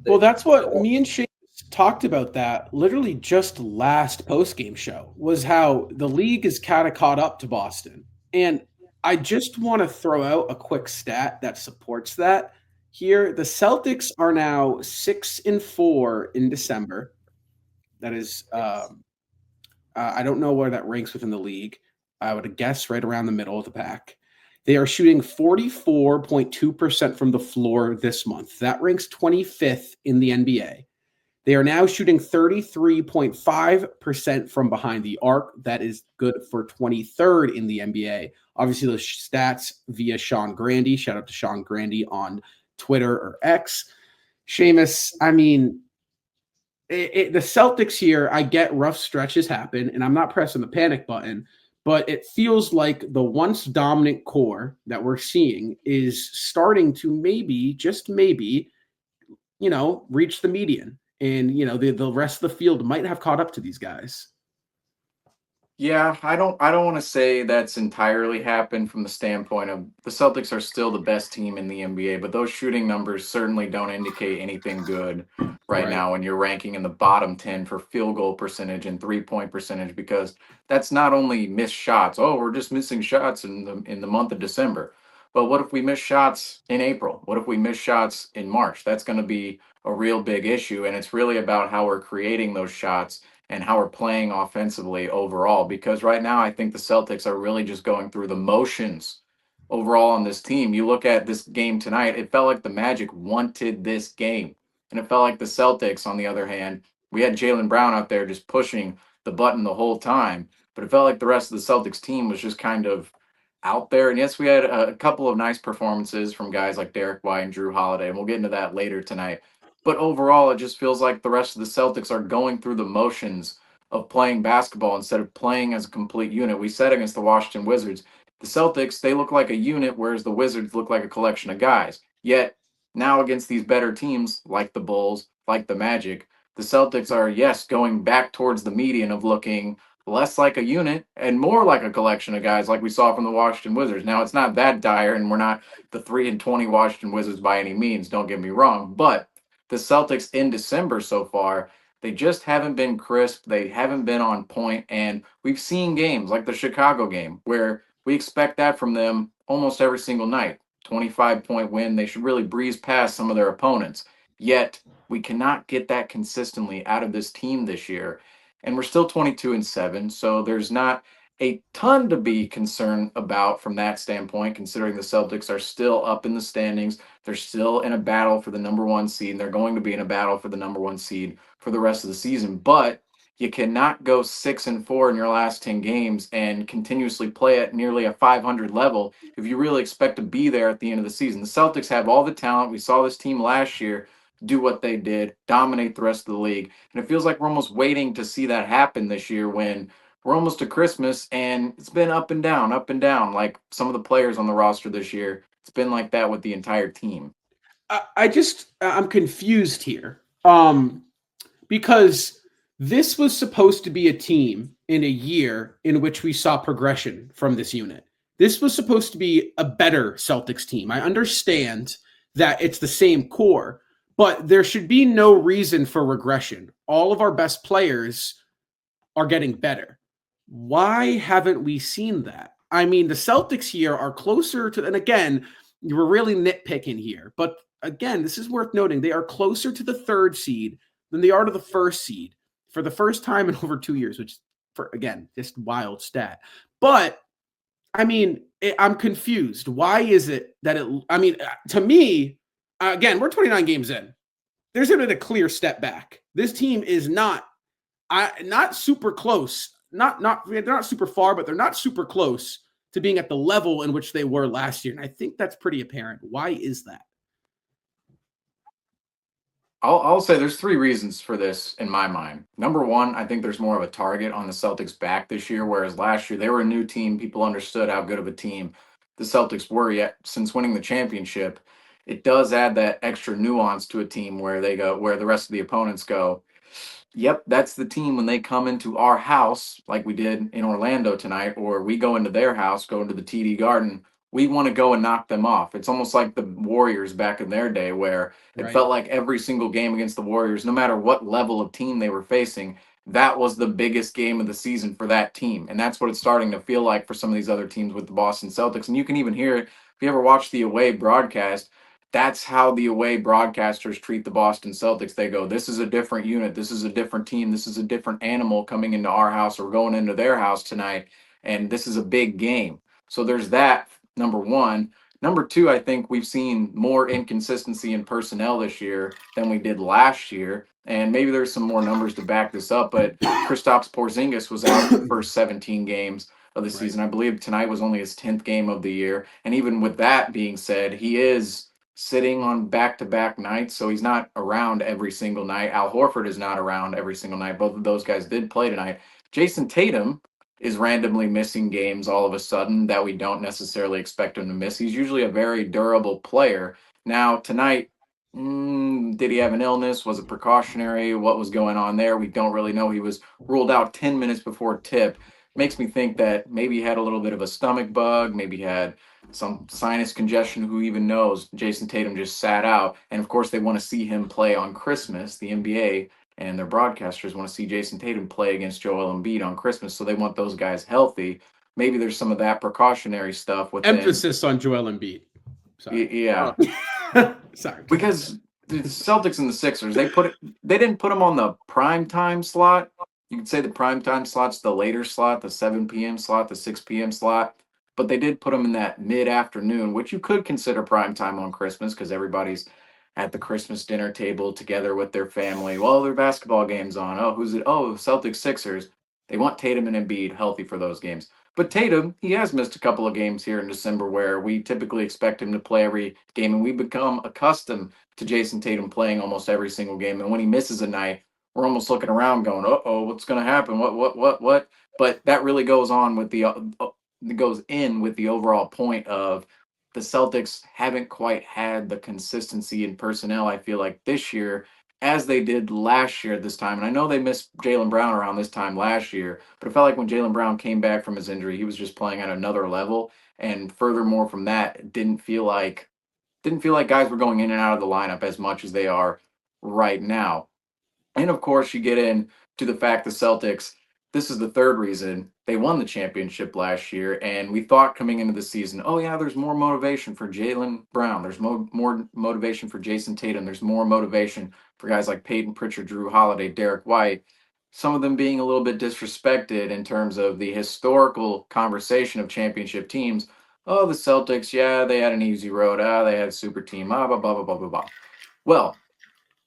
Well, that's what me and Shane talked about that literally just last post-game show was how the league is kind of caught up to Boston. And I just want to throw out a quick stat that supports that. Here, the Celtics are now 6-4 in December. That is, I don't know where that ranks within the league. I would guess right around the middle of the pack. They are shooting 44.2% from the floor this month. That ranks 25th in the NBA. They are now shooting 33.5% from behind the arc. That is good for 23rd in the NBA. Obviously, those stats via Sean Grandy. Shout out to Sean Grandy on Twitter or X. Seamus, I mean, the Celtics here, I get rough stretches happen, and I'm not pressing the panic button, but it feels like the once dominant core that we're seeing is starting to maybe, just maybe, reach the median. And, the rest of the field might have caught up to these guys. Yeah, I don't want to say that's entirely happened from the standpoint of the Celtics are still the best team in the NBA, but those shooting numbers certainly don't indicate anything good right Right. now when you're ranking in the bottom 10 for field goal percentage and three-point percentage because that's not only missed shots. Oh, we're just missing shots in the month of December. But what if we miss shots in April? What if we miss shots in March? That's going to be a real big issue, and it's really about how we're creating those shots and how we're playing offensively overall. Because right now, I think the Celtics are really just going through the motions overall on this team. You look at this game tonight, it felt like the Magic wanted this game. And it felt like the Celtics, on the other hand, we had Jalen Brown out there just pushing the button the whole time. But it felt like the rest of the Celtics team was just kind of out there. And yes, we had a couple of nice performances from guys like Derek White and Drew Holiday. And we'll get into that later tonight. But overall, it just feels like the rest of the Celtics are going through the motions of playing basketball instead of playing as a complete unit. We said against the Washington Wizards, the Celtics, they look like a unit, whereas the Wizards look like a collection of guys. Yet, now against these better teams like the Bulls, like the Magic, the Celtics are, yes, going back towards the median of looking less like a unit and more like a collection of guys like we saw from the Washington Wizards. Now, it's not that dire, and we're not the 3-20 Washington Wizards by any means, don't get me wrong, but the Celtics in December so far, they just haven't been crisp. They haven't been on point. And we've seen games like the Chicago game where we expect that from them almost every single night. 25-point win. They should really breeze past some of their opponents. Yet we cannot get that consistently out of this team this year. And we're still 22-7. So there's not a ton to be concerned about from that standpoint, considering the Celtics are still up in the standings. They're still in a battle for the number one seed, and they're going to be in a battle for the number one seed for the rest of the season. But you cannot go 6-4 in your last 10 games and continuously play at nearly a 500 level if you really expect to be there at the end of the season. The Celtics have all the talent. We saw this team last year do what they did, dominate the rest of the league. And it feels like we're almost waiting to see that happen this year when we're almost to Christmas and it's been up and down, like some of the players on the roster this year. It's been like that with the entire team. I'm confused here. Because this was supposed to be a team in a year in which we saw progression from this unit. This was supposed to be a better Celtics team. I understand that it's the same core, but there should be no reason for regression. All of our best players are getting better. Why haven't we seen that? I mean, the Celtics here are closer to, and again, you were really nitpicking here, but again, this is worth noting. They are closer to the third seed than they are to the first seed for the first time in over 2 years, which, for again, just wild stat. But I mean, I'm confused. Why is it that it? I mean, to me, again, we're 29 games in. There's been a clear step back. This team is not super close. Not they're not super far, but they're not super close to being at the level in which they were last year. And I think that's pretty apparent. Why is that? I'll say there's three reasons for this in my mind. Number one, I think there's more of a target on the Celtics back this year, whereas last year they were a new team. People understood how good of a team the Celtics were. Yet since winning the championship, it does add that extra nuance to a team where they go, where the rest of the opponents go, yep, that's the team when they come into our house, like we did in Orlando tonight, or we go into their house, go into the TD Garden. we want to go and knock them off. It's almost like the Warriors back in their day, where it Right. felt like every single game against the Warriors, no matter what level of team they were facing, that was the biggest game of the season for that team. And that's what it's starting to feel like for some of these other teams with the Boston Celtics. And you can even hear it if you ever watch the away broadcast. That's how the away broadcasters treat the Boston Celtics. They go, "This is a different unit. This is a different team. This is a different animal coming into our house or going into their house tonight. And this is a big game." So there's that, number one. Number two, I think we've seen more inconsistency in personnel this year than we did last year. And maybe there's some more numbers to back this up, but Kristaps Porzingis was out the first 17 games of the Right. season. I believe tonight was only his 10th game of the year. And even with that being said, he is sitting on back-to-back nights, so he's not around every single night. Al Horford is not around every single night. Both of those guys did play tonight. Jason Tatum is randomly missing games all of a sudden that we don't necessarily expect him to miss. He's usually a very durable player. Now, tonight, did he have an illness? Was it precautionary? What was going on there? We don't really know. He was ruled out 10 minutes before tip. Makes me think that maybe he had a little bit of a stomach bug, maybe he had some sinus congestion. Who even knows? Jason Tatum just sat out. And of course, they want to see him play on Christmas. The NBA and their broadcasters want to see Jason Tatum play against Joel Embiid on Christmas. So they want those guys healthy. Maybe there's some of that precautionary stuff within. Emphasis on Joel Embiid. Sorry. Yeah. Sorry. Because the Celtics and the Sixers, they didn't put them on the prime time slot. You could say the prime time slot's the later slot, the 7 p.m. slot, the 6 p.m. slot, but they did put them in that mid-afternoon, which you could consider prime time on Christmas because everybody's at the Christmas dinner table together with their family. Well, their basketball game's on. Oh, who's it? Oh, Celtics Sixers. They want Tatum and Embiid healthy for those games. But Tatum, he has missed a couple of games here in December where we typically expect him to play every game, and we become accustomed to Jason Tatum playing almost every single game. And when he misses a night, we're almost looking around going, "Uh-oh, what's going to happen? What?" But that really goes on with it goes in with the overall point of the Celtics haven't quite had the consistency in personnel, I feel like, this year as they did last year at this time. And I know they missed Jaylen Brown around this time last year, but it felt like when Jaylen Brown came back from his injury, he was just playing at another level. And furthermore, from that, it didn't feel like guys were going in and out of the lineup as much as they are right now. And of course, you get in to the fact the Celtics, this is the third reason they won the championship last year. And we thought coming into the season, oh, yeah, there's more motivation for Jaylen Brown. There's more motivation for Jason Tatum. There's more motivation for guys like Peyton Pritchard, Drew Holiday, Derek White. Some of them being a little bit disrespected in terms of the historical conversation of championship teams. Oh, the Celtics, yeah, they had an easy road. Ah, they had a super team. Blah, blah, blah, blah, blah, blah, blah. Well,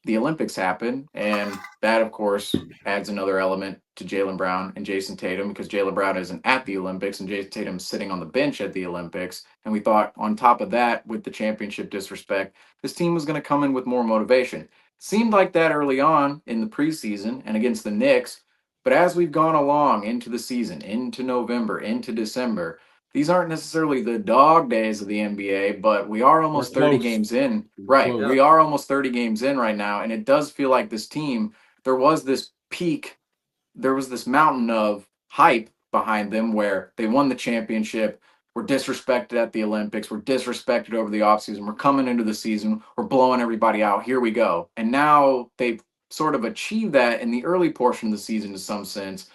the Olympics happen, and that, of course, adds another element to Jaylen Brown and Jason Tatum because Jaylen Brown isn't at the Olympics and Jason Tatum's sitting on the bench at the Olympics. And we thought, on top of that, with the championship disrespect, this team was going to come in with more motivation. Seemed like that early on in the preseason and against the Knicks, but as we've gone along into the season, into November, into December, these aren't necessarily the dog days of the NBA, but we are almost 30 games in. Right. Close. We are almost 30 games in right now. And it does feel like this team, there was this peak, there was this mountain of hype behind them where they won the championship, were disrespected at the Olympics, were disrespected over the offseason, we're coming into the season, we're blowing everybody out. Here we go. And now they've sort of achieved that in the early portion of the season to some sense.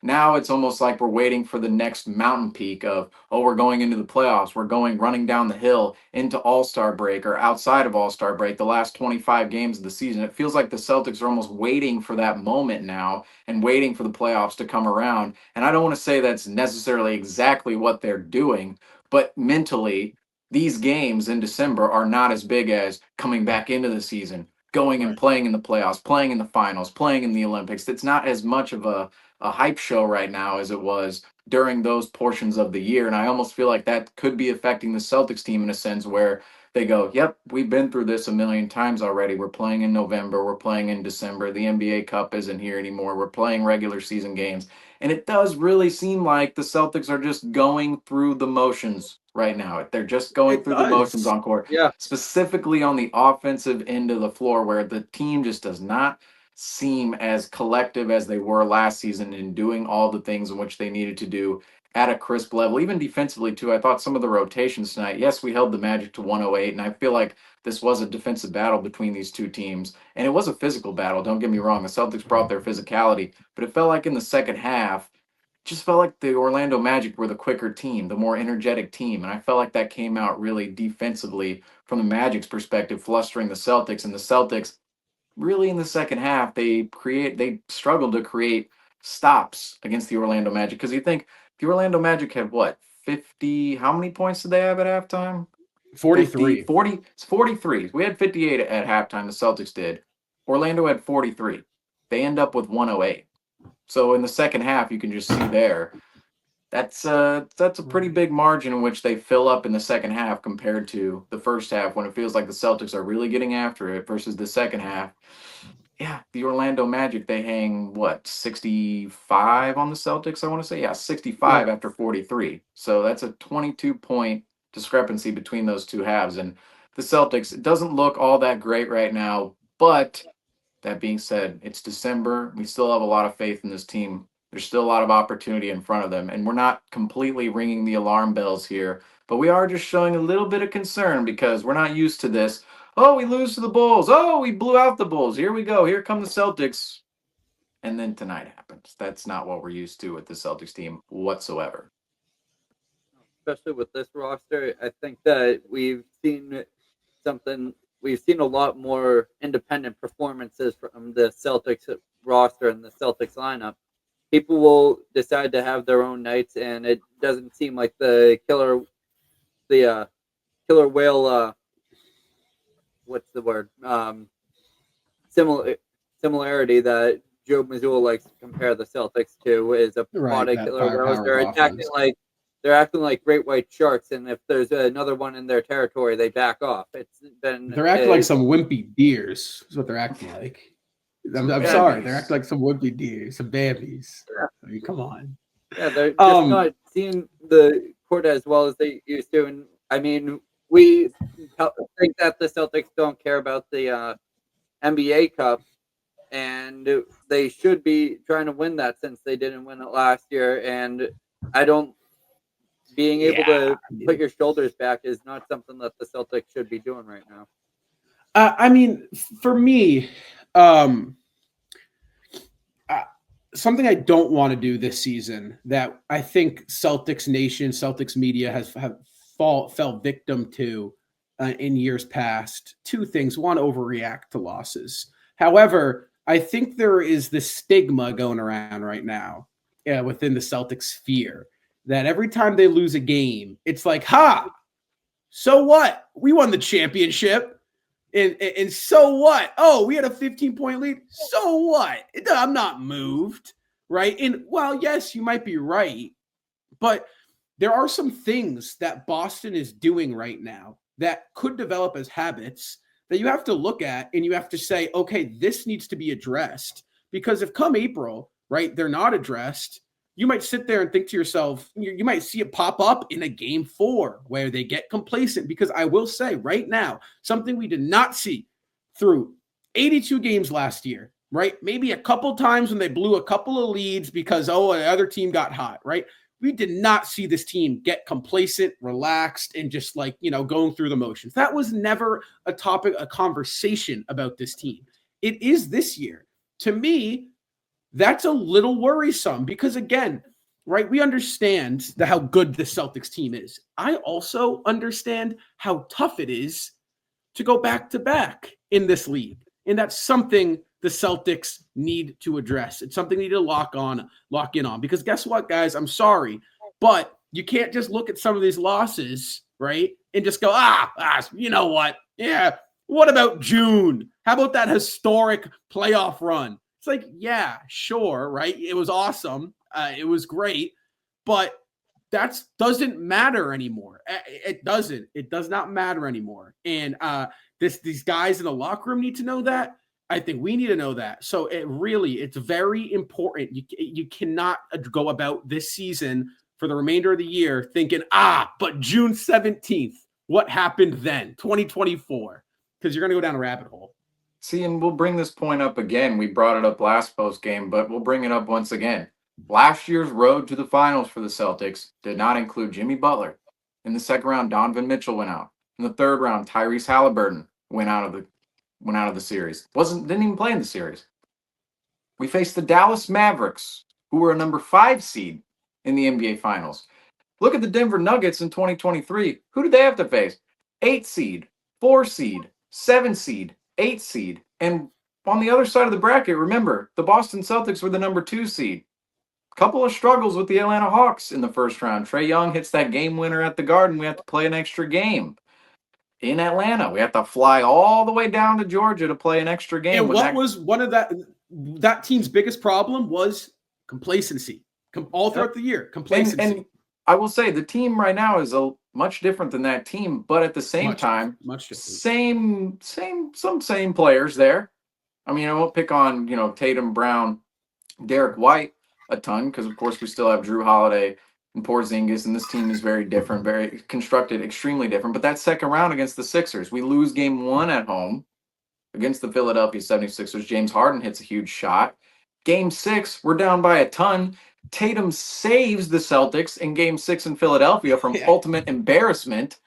Now it's almost like we're waiting for the next mountain peak of, oh, we're going into the playoffs. We're going running down the hill into All-Star break or outside of All-Star break, the last 25 games of the season. It feels like the Celtics are almost waiting for that moment now and waiting for the playoffs to come around. And I don't want to say that's necessarily exactly what they're doing, but mentally, these games in December are not as big as coming back into the season, going and playing in the playoffs, playing in the finals, playing in the Olympics. It's not as much of a hype show right now as it was during those portions of the year. And I almost feel like that could be affecting the Celtics team in a sense where they go, yep, we've been through this a million times already. We're playing in November. We're playing in December. The NBA Cup isn't here anymore. We're playing regular season games. And it does really seem like the Celtics are just going through the motions right now. They're just going through the motions on court. Yeah. Specifically on the offensive end of the floor where the team just does not seem as collective as they were last season in doing all the things in which they needed to do at a crisp level, even defensively too. I thought some of the rotations tonight, yes, we held the Magic to 108, and I feel like this was a defensive battle between these two teams, and it was a physical battle. Don't get me wrong, the Celtics brought their physicality, but it felt like in the second half, just felt like the Orlando Magic were the quicker team, the more energetic team, and I felt like that came out really defensively from the Magic's perspective, flustering the Celtics, and the Celtics really in the second half they struggled to create stops against the Orlando Magic, because you think the Orlando Magic had what, 50, how many points did they have at halftime? 50, 43. 40, it's 43. We had 58 at halftime, the Celtics did. Orlando had 43. They end up with 108. So in the second half, you can just see there that's a pretty big margin in which they fill up in the second half compared to the first half, when it feels like the Celtics are really getting after it, versus the second half. Yeah, the Orlando Magic, they hang what, 65 on the Celtics, I want to say. Yeah, 65 Yep. after 43. So that's a 22-point discrepancy between those two halves. And the Celtics, it doesn't look all that great right now, but that being said, it's December. We still have a lot of faith in this team. There's still a lot of opportunity in front of them, and we're not completely ringing the alarm bells here, but we are just showing a little bit of concern because we're not used to this. Oh, we lose to the Bulls. Oh, we blew out the Bulls. Here we go. Here come the Celtics. And then tonight happens. That's not what we're used to with the Celtics team whatsoever. Especially with this roster, I think that we've seen a lot more independent performances from the Celtics roster and the Celtics lineup. People will decide to have their own nights, and it doesn't seem like the killer whale. What's the word? Similarity that Joe Mazzulla likes to compare the Celtics to is a pot of killer whales. They're acting like great white sharks, and if there's another one in their territory, they back off. They're acting like some wimpy deers. Is what they're acting like. I'm sorry, they're acting like some wimpy deers, some Bambies. Yeah. I mean, come on. Yeah, they're just not seeing the court as well as they used to. And I mean, we think that the Celtics don't care about the NBA Cup, and they should be trying to win that since they didn't win it last year. And being able to put your shoulders back is not something that the Celtics should be doing right now. I mean, for me, something I don't want to do this season that I think Celtics Nation, Celtics media have fell victim to in years past. Two things. One, overreact to losses. However, I think there is this stigma going around right now within the Celtics sphere that every time they lose a game, it's like, so what? We won the championship. And so what? Oh, we had a 15-point lead. So what? I'm not moved, right? And well, yes, you might be right, but there are some things that Boston is doing right now that could develop as habits that you have to look at, and you have to say, okay, this needs to be addressed. Because if come April, right, they're not addressed, you might sit there and think to yourself, you might see it pop up in a game 4 where they get complacent. Because I will say right now, something we did not see through 82 games last year, right? Maybe a couple times when they blew a couple of leads because, the other team got hot, right? We did not see this team get complacent, relaxed, and just going through the motions. That was never a topic, a conversation about this team. It is this year. To me, that's a little worrisome because, again, right, we understand how good the Celtics team is. I also understand how tough it is to go back-to-back in this league. And that's something the Celtics need to address. It's something they need to lock in on. Because guess what, guys? I'm sorry, but you can't just look at some of these losses, right, and just go, you know what? Yeah, what about June? How about that historic playoff run? It's like, yeah, sure, right? It was awesome. It was great, but that doesn't matter anymore. It doesn't. It does not matter anymore. And these guys in the locker room need to know that. I think we need to know that. So it's very important. You cannot go about this season for the remainder of the year thinking, but June 17th, what happened then? 2024, because you're going to go down a rabbit hole. See, and we'll bring this point up again. We brought it up last post game, but we'll bring it up once again. Last year's road to the finals for the Celtics did not include Jimmy Butler. In the second round, Donovan Mitchell went out. In the third round, Tyrese Halliburton went out of the series. Didn't even play in the series. We faced the Dallas Mavericks, who were a number 5 seed in the NBA Finals. Look at the Denver Nuggets in 2023. Who did they have to face? 8 seed, 4 seed, 7 seed, 8 seed. And on the other side of the bracket, remember, the Boston Celtics were the number 2 seed. Couple of struggles with the Atlanta Hawks in the first round. Trae Young hits that game winner at the Garden. We have to play an extra game in Atlanta. We have to fly all the way down to Georgia to play an extra game. And what was one of that team's biggest problem was complacency. All throughout the year, complacency. And I will say the team right now is much different than that team, but at the same time, same players there. I mean, I won't pick on Tatum, Brown, Derek White a ton because of course we still have Drew Holiday and Porzingis, and this team is very different, very constructed, extremely different. But that second round against the Sixers, we lose game 1 at home against the Philadelphia 76ers. James Harden hits a huge shot. Game 6, we're down by a ton. Tatum saves the Celtics in game 6 in Philadelphia from ultimate embarrassment.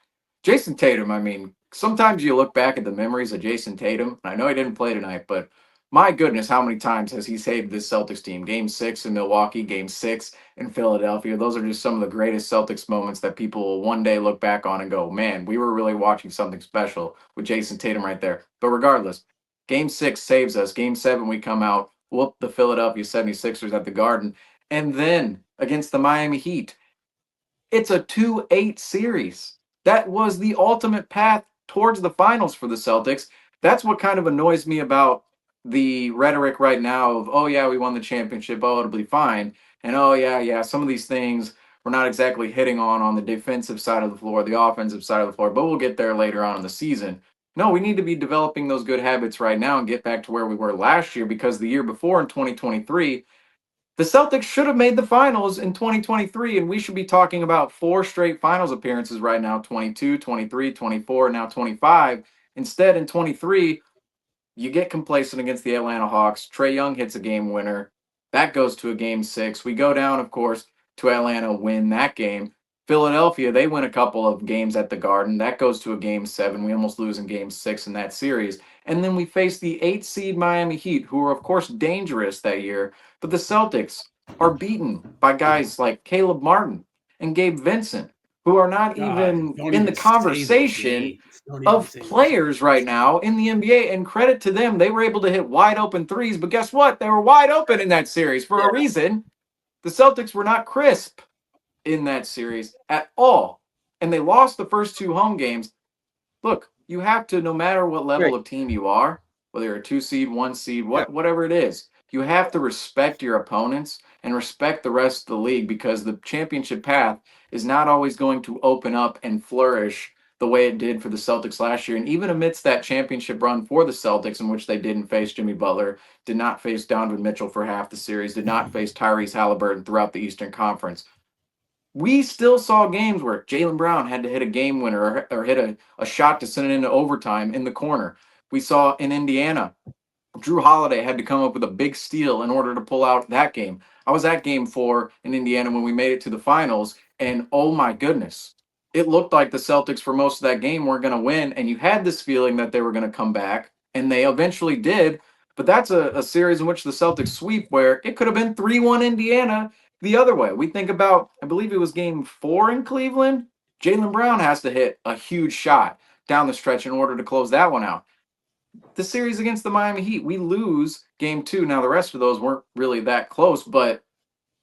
Jason Tatum, I mean, sometimes you look back at the memories of Jason Tatum. I know he didn't play tonight, but my goodness, how many times has he saved this Celtics team? Game 6 in Milwaukee, game 6 in Philadelphia. Those are just some of the greatest Celtics moments that people will one day look back on and go, man, we were really watching something special with Jason Tatum right there. But regardless, game 6 saves us. Game 7, we come out, whoop the Philadelphia 76ers at the Garden. And then against the Miami Heat, it's a 2-8 series. That was the ultimate path towards the finals for the Celtics. That's what kind of annoys me about the rhetoric right now of, oh, yeah, we won the championship, oh, it'll be fine. And, oh, yeah, some of these things we're not exactly hitting on the defensive side of the floor, the offensive side of the floor, but we'll get there later on in the season. No, we need to be developing those good habits right now and get back to where we were last year, because the year before in 2023, the Celtics should have made the finals in 2023, and we should be talking about 4 straight finals appearances right now, 22, 23, 24, now 25. Instead, in 23, you get complacent against the Atlanta Hawks. Trae Young hits a game winner. That goes to a game 6. We go down, of course, to Atlanta, win that game. Philadelphia, they win a couple of games at the Garden. That goes to a game 7. We almost lose in game 6 in that series. And then we face the 8 seed Miami Heat, who are, of course, dangerous that year. But the Celtics are beaten by guys like Caleb Martin and Gabe Vincent, who are not even in the conversation of players right now in the NBA. And credit to them, they were able to hit wide open threes. But guess what? They were wide open in that series for a reason. The Celtics were not crisp in that series at all. And they lost the first 2 home games. Look, you have to, no matter what level of team you are, whether you're a 2 seed, 1 seed, whatever it is, you have to respect your opponents and respect the rest of the league, because the championship path is not always going to open up and flourish the way it did for the Celtics last year. And even amidst that championship run for the Celtics, in which they didn't face Jimmy Butler, did not face Donovan Mitchell for half the series, did not face Tyrese Halliburton throughout the Eastern Conference, we still saw games where Jaylen Brown had to hit a game winner or hit a shot to send it into overtime in the corner. We saw in Indiana, Drew Holiday had to come up with a big steal in order to pull out that game. I was at game 4 in Indiana when we made it to the finals, and oh my goodness, it looked like the Celtics for most of that game weren't going to win, and you had this feeling that they were going to come back, and they eventually did. But that's a series in which the Celtics sweep where it could have been 3-1 Indiana the other way. We think about, I believe it was game 4 in Cleveland. Jaylen Brown has to hit a huge shot down the stretch in order to close that one out. The series against the Miami Heat, we lose game 2. Now, the rest of those weren't really that close, but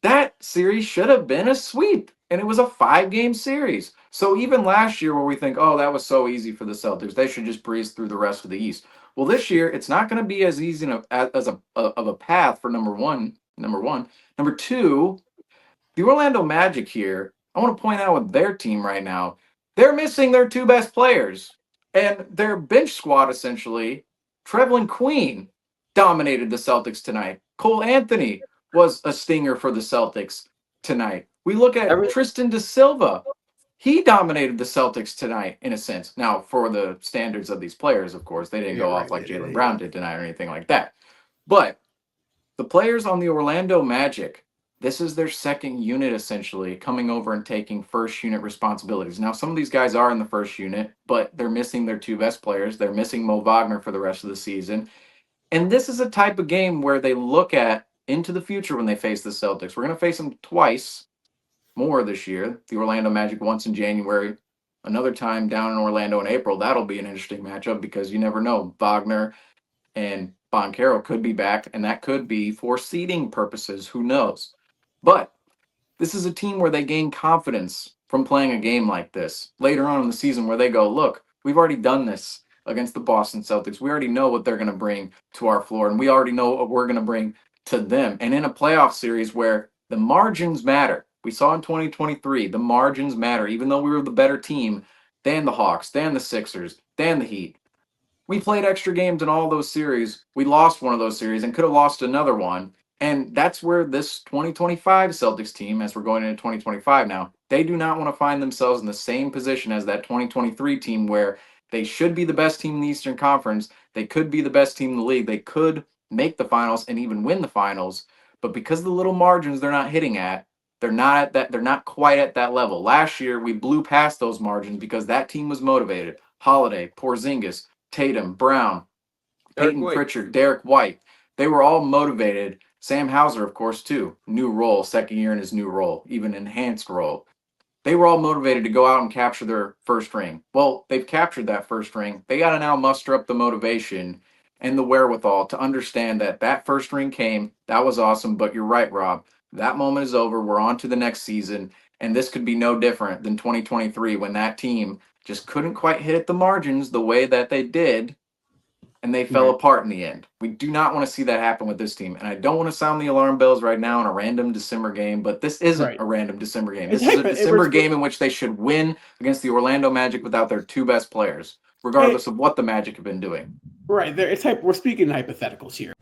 that series should have been a sweep, and it was a 5-game series. So even last year where we think, oh, that was so easy for the Celtics, they should just breeze through the rest of the East. Well, this year, it's not going to be as easy as a path for number one. Number 2, the Orlando Magic here, I want to point out with their team right now, they're missing their 2 best players. And their bench squad, essentially, Trevelin Queen dominated the Celtics tonight. Cole Anthony was a stinger for the Celtics tonight. We look at Tristan da Silva. He dominated the Celtics tonight, in a sense. Now, for the standards of these players, of course, they didn't go off like Jaylen Brown did tonight or anything like that. But the players on the Orlando Magic this is their second unit essentially coming over and taking first unit responsibilities. Now, some of these guys are in the first unit, but they're missing their two best players. They're missing Mo Wagner for the rest of the season. And this is a type of game where they look at into the future when they face the Celtics. We're going to face them twice more this year. The Orlando Magic once in January, another time down in Orlando in April. That'll be an interesting matchup because you never know. Wagner and Boncaro could be back, and that could be for seeding purposes. Who knows? But this is a team where they gain confidence from playing a game like this later on in the season where they go, look, we've already done this against the Boston Celtics. We already know what they're going to bring to our floor, and we already know what we're going to bring to them. And in a playoff series where the margins matter, we saw in 2023, the margins matter, even though we were the better team than the Hawks, than the Sixers, than the Heat. We played extra games in all those series. We lost one of those series and could have lost another one. And that's where this 2025 Celtics team, as we're going into 2025 now, they do not want to find themselves in the same position as that 2023 team where they should be the best team in the Eastern Conference. They could be the best team in the league. They could make the finals and even win the finals. But because of the little margins they're not hitting at, they're not quite at that level. Last year, we blew past those margins because that team was motivated. Holiday, Porzingis, Tatum, Brown, Peyton Pritchard, Derek White. They were all motivated. Sam Hauser, of course, too. New role, second year in his new role, even enhanced role. They were all motivated to go out and capture their first ring. Well, they've captured that first ring. They got to now muster up the motivation and the wherewithal to understand that that first ring came. That was awesome, but you're right, Rob. That moment is over. We're on to the next season, and this could be no different than 2023 when that team just couldn't quite hit at the margins the way that they did, and they fell apart in the end. We do not want to see that happen with this team. And I don't want to sound the alarm bells right now in a random December game, but this isn't a random December game. This is a December game in which they should win against the Orlando Magic without their two best players, regardless of what the Magic have been doing. Right. We're speaking hypotheticals here.